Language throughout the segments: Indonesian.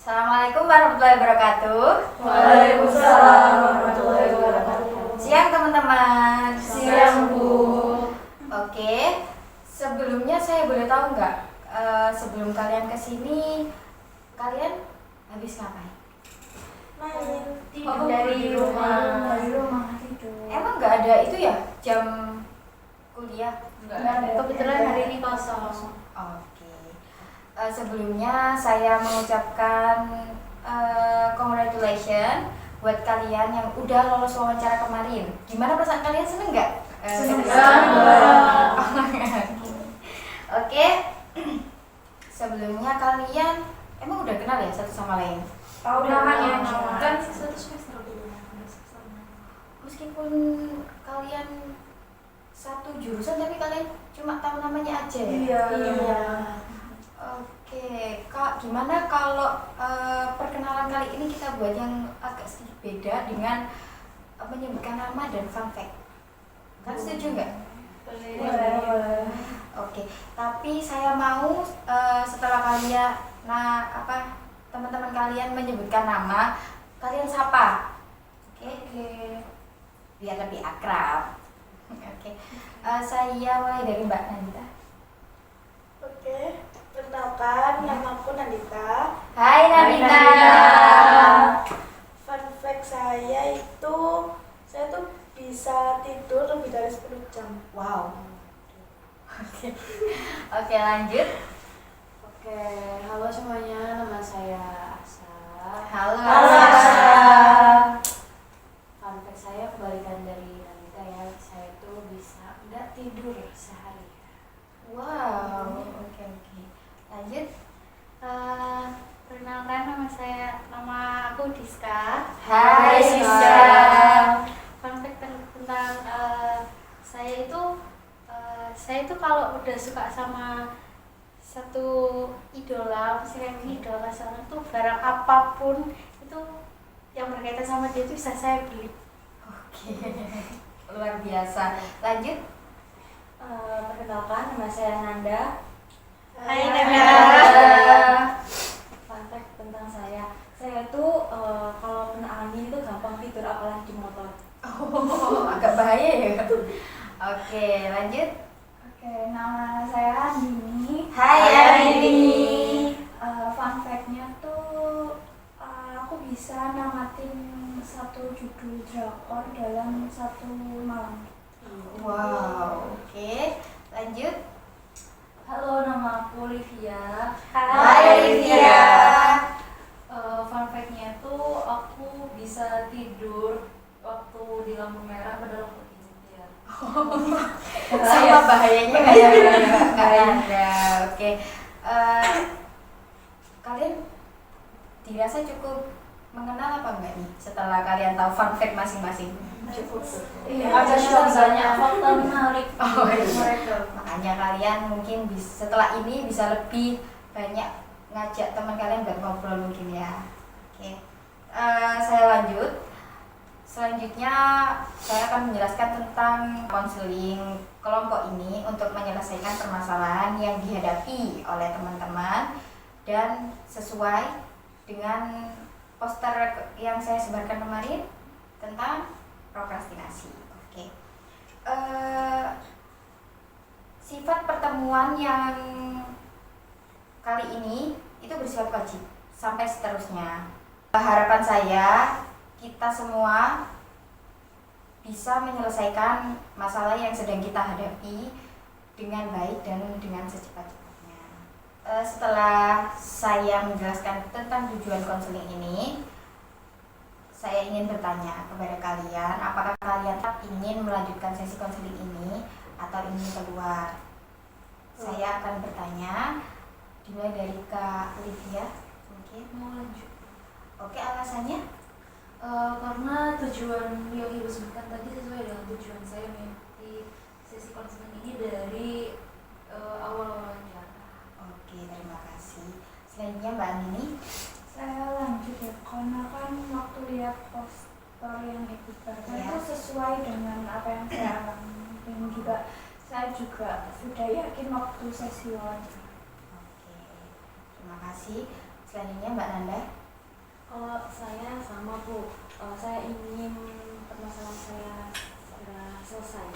Assalamualaikum warahmatullahi wabarakatuh. Waalaikumsalam warahmatullahi wabarakatuh. Siang teman-teman. Siang Bu. Oke, sebelumnya saya boleh tahu nggak, sebelum kalian kesini, kalian habis ngapain? Main Tidur dari rumah. tidur. Emang nggak ada itu ya, jam kuliah? Nggak ada. Kebetulan hari ini kosong. Oke. Sebelumnya saya mengucapkan congratulations buat kalian yang udah lolos wawancara kemarin. Gimana perasaan kalian, seneng nggak? Seneng banget. Oke. Sebelumnya kalian emang udah kenal ya satu sama lain? Tahu Namanya namanya. kan satu semester dulu. Meskipun kalian satu jurusan tapi kalian cuma tahu namanya aja ya? Iya. Oke, Kak, gimana kalau perkenalan kali ini kita buat yang agak sedikit beda dengan menyebutkan nama dan fun fact? Kan setuju nggak? Boleh. Oke, tapi saya mau setelah kalian, teman-teman kalian menyebutkan nama, kalian sapa. Oke. Biar lebih akrab. Oke. Saya mulai dari Mbak Nandita. Oke. Perkenalkan, namaku Nandita. Hai Nandita. Fun fact saya tuh bisa tidur lebih dari 10 jam. Wow. Oke, lanjut. Oke, halo semuanya, nama saya Asa. Halo. Halo, Asa. Fun fact saya kebalikan dari Nandita ya, saya tuh bisa nggak tidur sehari. Wow. Oke. Lanjut. Perkenalkan nama aku Diska. Hai Siska. Fun fact tentang saya itu kalau udah suka sama satu idola, misalnya idola seorang tuh barang apapun itu yang berkaitan sama dia itu bisa saya beli. Oke. Luar biasa. Lanjut. Perkenalkan, nama saya Nanda. Hai Nanda. Fun fact tentang saya itu kalau kena angin itu gampang tidur, apalagi di motor. Oh, agak bahaya ya. Oke, lanjut. Oke, nama saya Andini. Hai Andini. Fun fact-nya tuh aku bisa namatin satu judul drakor dalam satu malam. Wow. Oke, lanjut. Halo, nama aku Olivia. Hai Olivia. Fun fact-nya tuh aku bisa tidur waktu di lampu merah pada lampu hijau ya. Sama bahayanya kayak Anda. Oke. Kalian dirasa cukup mengenal apa enggak nih setelah kalian tahu fun fact masing-masing? Cukup. Iya, Ada cukup. banyak fakta menarik Oh, iya. mereka. Makanya kalian mungkin setelah ini bisa lebih banyak ngajak teman kalian buat ngobrol mungkin ya. Oke. Saya lanjut. Selanjutnya saya akan menjelaskan tentang konseling kelompok ini untuk menyelesaikan permasalahan yang dihadapi oleh teman-teman dan sesuai dengan poster yang saya sebarkan kemarin tentang prokrastinasi. Oke. Sifat pertemuan yang kali ini itu bersifat wajib sampai seterusnya. Harapan saya kita semua bisa menyelesaikan masalah yang sedang kita hadapi dengan baik dan dengan secepat-cepatnya. Setelah saya menjelaskan tentang tujuan konseling ini, saya ingin bertanya kepada kalian, apakah kalian ingin melanjutkan sesi konseling ini atau ingin keluar? Saya akan bertanya, dimulai dari Kak Olivia, mungkin. Mau lanjut. Oke, alasannya? Karena tujuan yang ibu sebutkan tadi sesuai dengan tujuan saya mengikuti sesi konseling ini dari awal wawancara. Oke, terima kasih. Selanjutnya Mbak Andini. Saya lanjut ya, karena kan waktu lihat poster yang dibubarkan Ya. itu sesuai dengan apa yang saya alami dan juga saya juga sudah yakin waktu sesi wawancara. Oke, terima kasih. Selanjutnya Mbak Nanda. Kalau saya sama Bu, saya ingin permasalahan saya segera selesai.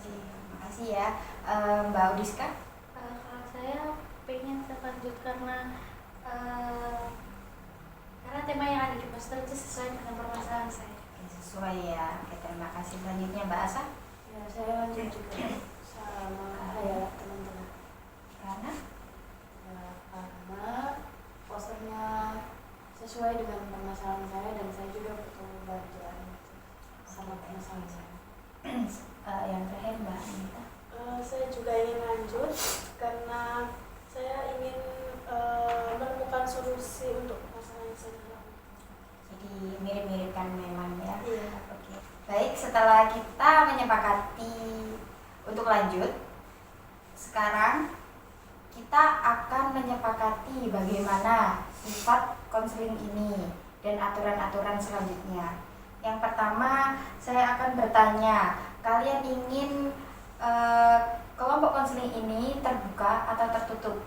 Terima kasih ya. Mbak Udiska. Kalau saya pengen terlanjut karena tema yang ada di poster itu sesuai dengan permasalahan saya. Oke, sesuai ya. Oke, terima kasih. Selanjutnya Mbak Asa. Ya, saya lanjut juga sama ya teman-teman. Karena Karena posternya sesuai dengan permasalahan saya dan saya juga butuh bantuan sama permasalahan saya. yang terakhir Mbak Anita. Saya juga ingin lanjut karena saya ingin menemukan solusi untuk masalah yang saya alami. Jadi mirip-mirip kan memang ya. Iya. Oke. Baik, setelah kita menyepakati untuk lanjut, sekarang kita akan menyepakati bagaimana sifat konseling ini dan aturan-aturan selanjutnya. Yang pertama, saya akan bertanya, kalian ingin kelompok konseling ini terbuka atau tertutup?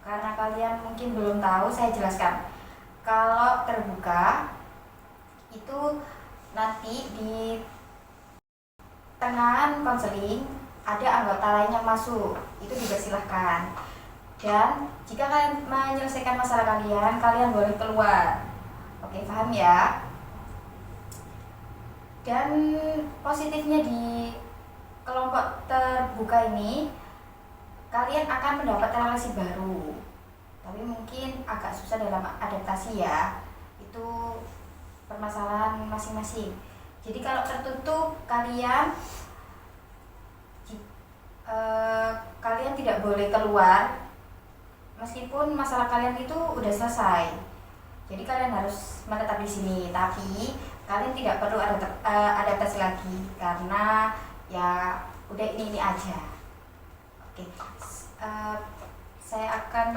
Karena kalian mungkin belum tahu, saya jelaskan. Kalau terbuka, itu nanti di tengah konseling ada anggota lain yang masuk, itu dipersilahkan. Dan jika kalian menyelesaikan masalah kalian, kalian boleh keluar. Oke, paham ya? Dan positifnya di kelompok terbuka ini, kalian akan mendapat relasi baru. Tapi mungkin agak susah dalam adaptasi ya. Itu permasalahan masing-masing. Jadi kalau tertutup, kalian tidak boleh keluar meskipun masalah kalian itu udah selesai. Jadi kalian harus menetap di sini, tapi kalian tidak perlu adaptasi lagi karena ya udah ini aja. Oke. Saya akan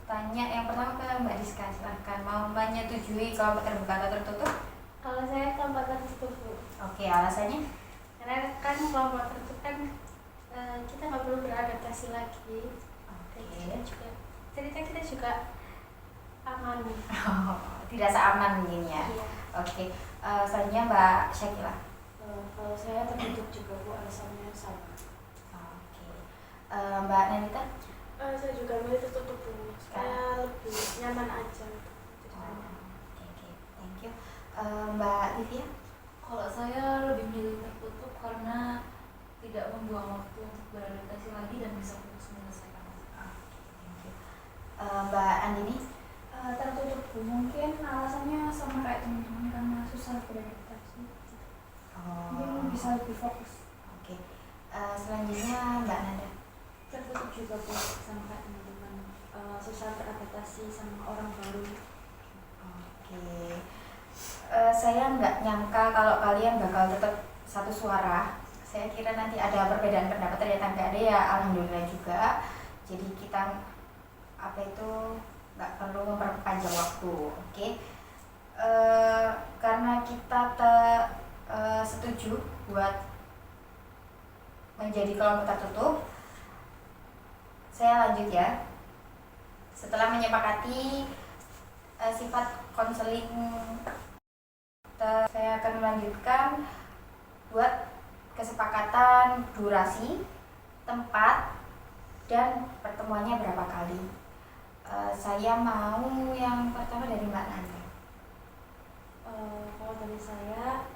tanya yang pertama ke Mbak Rizka, silahkan. Mau menyetujui kelompok terbuka atau tertutup? Kalau saya kelompok tertutup, Bu. Oke, alasannya? Karena kan kelompok tertutup kan kita nggak perlu beradaptasi lagi. Dan juga cerita kita juga aman. Tidak seaman mungkin ya. Iya. Oke. Selanjutnya Mbak Syakila. Kalau saya tertutup juga Bu, alasannya sama. Oke. Mbak Nanita? Saya juga milih tertutup Bu, supaya lebih nyaman aja. Oke, thank you. Mbak Livia? Kalau saya lebih milih tertutup karena tidak membuang waktu untuk beradaptasi lagi dan bisa fokus menyelesaikan masalah. Thank you. Mbak Andini? Tertutup Bu, mungkin alasannya sama kayak teman-teman karena susah beradaptasi. Mungkin bisa lebih fokus. Oke. Selanjutnya Mbak Nanda. Tertutup juga Bu, sama kayak teman-teman, susah beradaptasi sama orang baru. Oke. Saya nggak nyangka kalau kalian bakal tetap satu suara. Saya kira nanti ada perbedaan pendapat, ternyata nggak ada ya. Alhamdulillah juga. Jadi kita nggak perlu memperpanjang waktu. Oke. Karena kita setuju buat menjadi kelompok tertutup, saya lanjut ya. Setelah menyepakati sifat konseling, saya akan melanjutkan buat kesepakatan durasi, tempat, dan pertemuannya berapa kali. Saya mau yang pertama dari Mbak Nanda. Kalau dari saya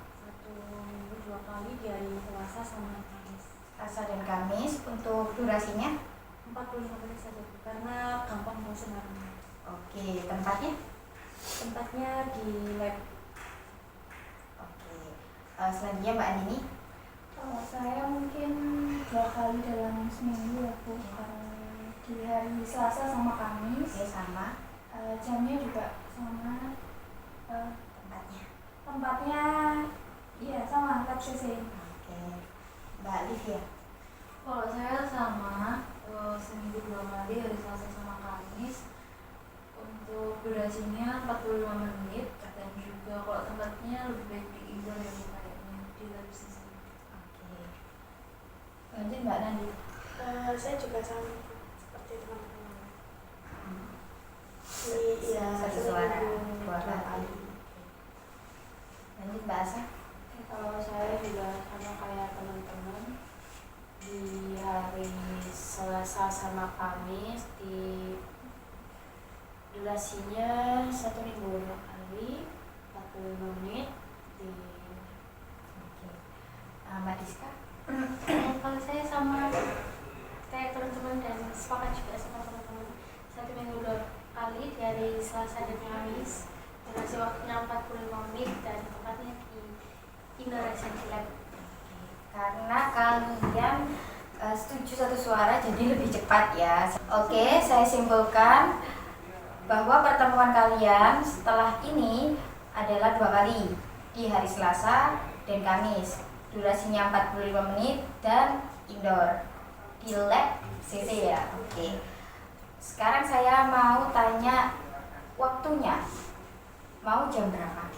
1 minggu 2 kali di hari Selasa sama Kamis. Selasa dan Kamis. Untuk durasinya 45 menit saja Bu, karena gampang bosan orangnya. oke. Tempatnya Tempatnya di lab. oke. Selanjutnya Mbak Andini. Kalau saya mungkin 2 kali dalam seminggu ya Bu, di hari Selasa sama Kamis. Oke, sama. Jamnya juga sama. Tempatnya iya sama lab CC. Oke. Mbak Livia. Kalau saya sama seminggu 2 kali hari Selasa sama Kamis. Untuk durasinya 45 menit dan juga kalau tempatnya lebih baik di indoor ya Bu, kayaknya di lab CC. Oke. Lanjut Mbak Nandi. Saya juga sama seperti teman-teman. iya, satu suara dua kali. Lanjut Mbak Asa. Kalau saya juga sama kayak teman-teman, di hari Selasa sama Kamis di durasinya 1 minggu 2 kali 45 menit di Oke. Mbak Diska. Kalau saya sama kayak teman-teman dan sepakat juga sama teman-teman, 1 minggu 2 kali di hari Selasa dan Kamis, durasi waktunya 45 menit dan tempatnya di Indonesia Lab. Karena kalian setuju satu suara jadi lebih cepat ya. Oke, saya simpulkan bahwa pertemuan kalian setelah ini adalah 2 kali di hari Selasa dan Kamis. Durasinya 45 menit dan indoor di lab CC ya. Oke. Sekarang saya mau tanya waktunya. Mau jam berapa?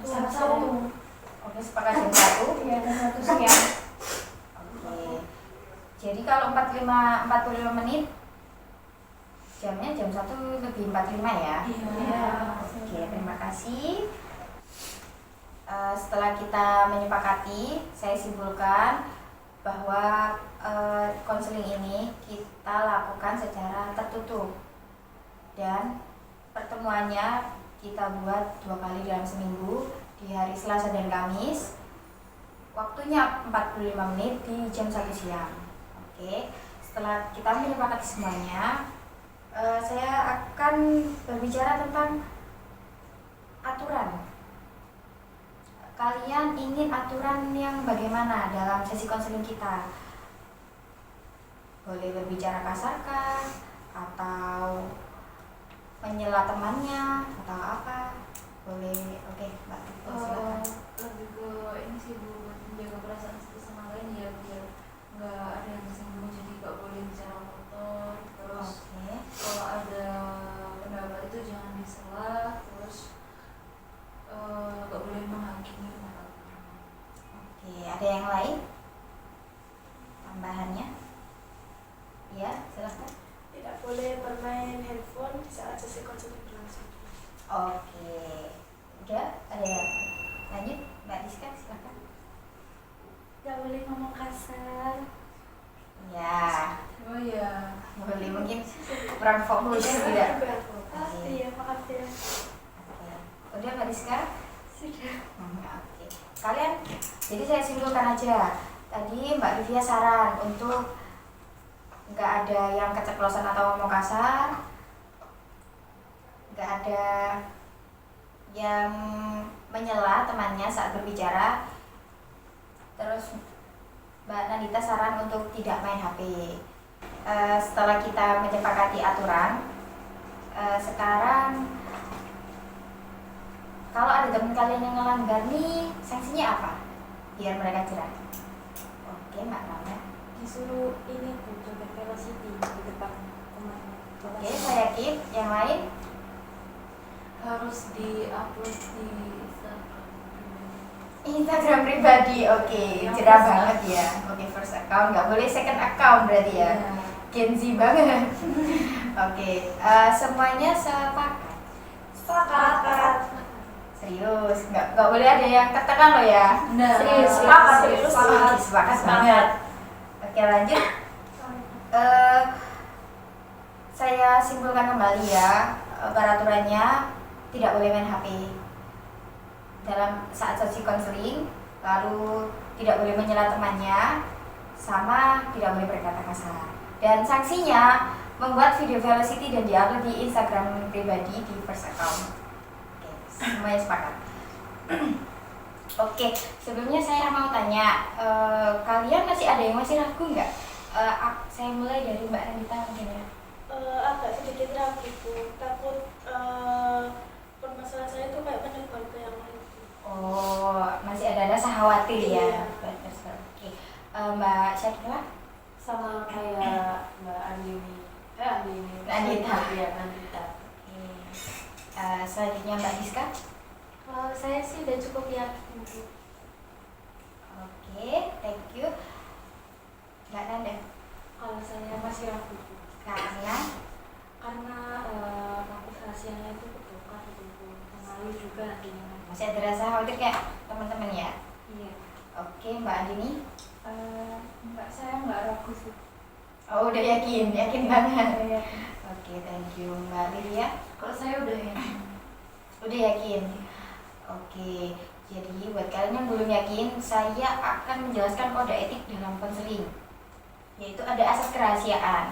Jam 1. Oke, sepakat jam 1. Iya, dan 1 siang. Oke. Jadi kalau 45 menit jamnya jam 1 lebih 45 ya. Iya. Oke, terima kasih. Setelah kita menyepakati, saya simpulkan bahwa konseling ini kita lakukan secara tertutup dan pertemuannya kita buat 2 kali dalam seminggu di hari Selasa dan Kamis. Waktunya 45 menit di jam 1 siang. Oke, setelah kita menyepakati semuanya, saya akan berbicara tentang aturan. Kalian ingin aturan yang bagaimana dalam sesi konseling kita? Boleh berbicara kasar kah? Atau menyela temannya? Atau apa? Boleh, oke Mbak, silakan. lebih ke ini sih Bu, buat menjaga perasaan satu sama lain ya, biar nggak ada yang tersinggung, jadi nggak boleh bicara kotor. Terus Oke. kalau ada pendapat itu jangan disela, terus nggak boleh menghakimi pendapat orang. Oke, ada yang lain? Tambahannya? Iya, silakan. Tidak boleh bermain handphone di saat sesi konseling berlangsung. Oke. Udah, ada yang lanjut? Mbak Diska, silakan. Gak boleh ngomong kasar. Ya, Oh ya, boleh mungkin kurang fokus tidak? Iya, maaf ya. Oke. Udah Mbak Diska? Sudah. Oke. Kalian, jadi saya simpulkan aja. Tadi Mbak Livia saran untuk nggak ada yang keceplosan atau ngomong kasar, nggak ada yang menyela temannya saat berbicara. Terus Mbak Nandita saran untuk tidak main HP. Setelah kita menyepakati aturan, sekarang kalau ada teman kalian yang melanggar nih, sanksinya apa? Biar mereka jerah. Oke, Mbak Nanda. Disuruh ini Bu, joget velocity di depan temannya. Oke, saya keep. Yang lain? harus di-upload di Instagram pribadi. Oke, Yang cerah first banget ya. Oke, first account, nggak boleh second account berarti ya. Gen Z banget. Oke, semuanya sepakat. Sepakat. Serius, nggak boleh ada yang tertekan loh ya. Nah, Serius, sepakat, serius, sepakat. sepakat banget. Oke, lanjut. Saya simpulkan kembali ya, peraturannya tidak boleh main HP dalam saat sesi konseling, lalu tidak boleh menyela temannya, sama tidak boleh berkata kasar. Dan sanksinya membuat video velocity dan diupload di Instagram pribadi di first account. Oke, semuanya sepakat. Oke, sebelumnya saya mau tanya, kalian masih ada yang masih ragu nggak? Saya mulai dari Mbak Nandita mungkin ya. Agak sedikit ragu Bu, takut permasalahan saya itu kayak menyebar ke yang lain. Oh, masih ada rasa khawatir ya. Iya. Oke, Mbak Syakila? sama kayak Mbak Andini, Nandita. Iya, Nandita. Oke. Selanjutnya Mbak Diska. Kalau saya sih udah cukup yakin Bu. Oke, thank you. Mbak Nanda. Kalau saya masih ragu Bu. Karena karena takut rahasianya itu kebongkar gitu, malu juga nantinya. Masih ada rasa khawatir kayak teman-teman ya? Iya. Oke, Mbak Andini? Mbak, saya nggak ragu sih. Oh, udah yakin banget. Iya. Oke, thank you. Mbak Lilia? Kalau saya udah ya. Udah yakin? Oke, jadi buat kalian yang belum yakin, saya akan menjelaskan kode etik dalam konseling. Yaitu ada asas kerahasiaan,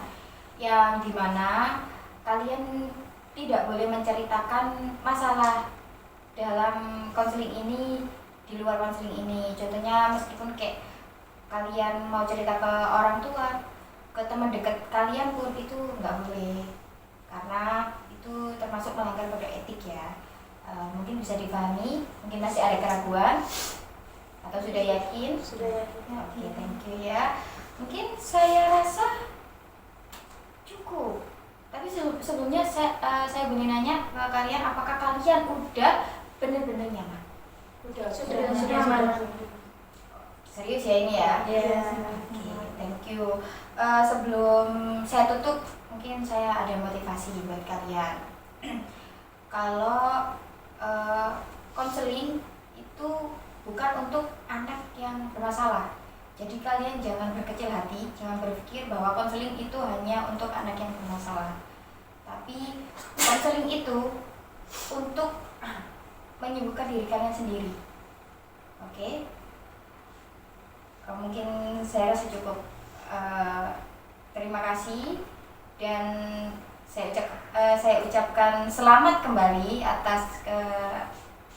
yang dimana kalian tidak boleh menceritakan masalah dalam konseling ini di luar konseling ini. Contohnya meskipun kayak kalian mau cerita ke orang tua, ke teman dekat kalian pun itu nggak boleh, karena itu termasuk melanggar kode etik ya. Mungkin bisa dipahami, mungkin masih ada keraguan atau sudah yakin? Sudah yakin. Oke, thank you ya. Mungkin saya rasa cukup. Tapi sebelumnya saya ingin nanya ke kalian, apakah kalian udah benar-benar nyaman? Sudah nyaman. Serius ya ini ya? Iya. Oke, thank you. Sebelum saya tutup, mungkin saya ada motivasi buat kalian. Kalau konseling itu bukan untuk anak yang bermasalah. Jadi kalian jangan berkecil hati, jangan berpikir bahwa konseling itu hanya untuk anak yang bermasalah. Tapi konseling itu untuk menyembuhkan diri kalian sendiri. Oke? Mungkin saya rasa cukup. Terima kasih dan saya ucapkan selamat kembali atas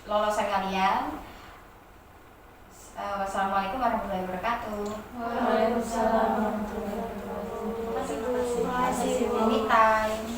lolosan kalian. Wassalamualaikum warahmatullahi wabarakatuh. Waalaikumsalam warahmatullahi wabarakatuh. Terima kasih. Anytime.